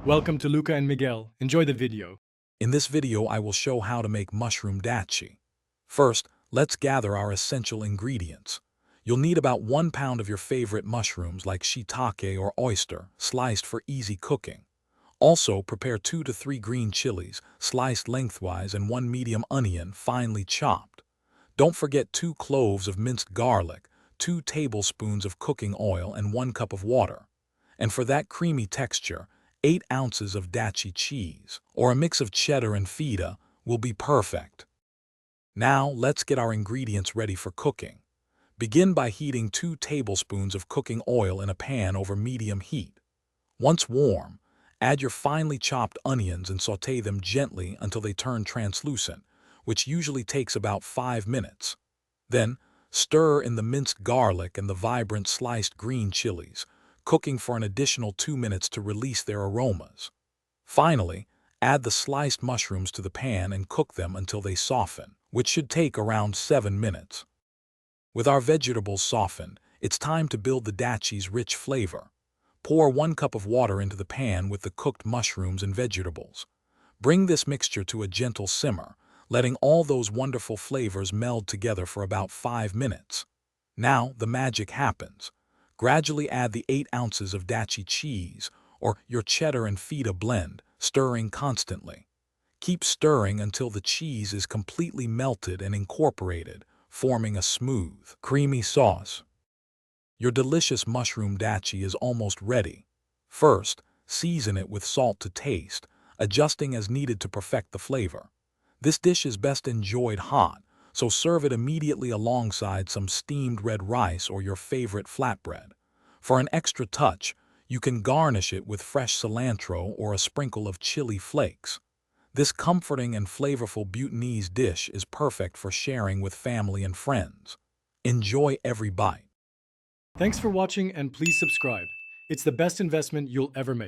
Welcome to Luca and Miguel. Enjoy the video. In this video, I will show how to make mushroom datshi. First, let's gather our essential ingredients. You'll need about 1 pound of your favorite mushrooms like shiitake or oyster, sliced for easy cooking. Also, prepare 2 to 3 green chilies, sliced lengthwise, and 1 medium onion, finely chopped. Don't forget 2 cloves of minced garlic, 2 tablespoons of cooking oil, and 1 cup of water. And for that creamy texture, 8 ounces of Datshi cheese, or a mix of cheddar and feta, will be perfect. Now, let's get our ingredients ready for cooking. Begin by heating 2 tablespoons of cooking oil in a pan over medium heat. Once warm, add your finely chopped onions and sauté them gently until they turn translucent, which usually takes about 5 minutes. Then, stir in the minced garlic and the vibrant sliced green chilies, cooking for an additional 2 minutes to release their aromas. Finally, add the sliced mushrooms to the pan and cook them until they soften, which should take around 7 minutes. With our vegetables softened, it's time to build the datshi's rich flavor. Pour 1 cup of water into the pan with the cooked mushrooms and vegetables. Bring this mixture to a gentle simmer, letting all those wonderful flavors meld together for about 5 minutes. Now, the magic happens. Gradually add the 8 ounces of Datshi cheese, or your cheddar and feta blend, stirring constantly. Keep stirring until the cheese is completely melted and incorporated, forming a smooth, creamy sauce. Your delicious mushroom datshi is almost ready. First, season it with salt to taste, adjusting as needed to perfect the flavor. This dish is best enjoyed hot, so serve it immediately alongside some steamed red rice or your favorite flatbread. For an extra touch, you can garnish it with fresh cilantro or a sprinkle of chili flakes. This comforting and flavorful Bhutanese dish is perfect for sharing with family and friends. Enjoy every bite. Thanks for watching and please subscribe. It's the best investment you'll ever make.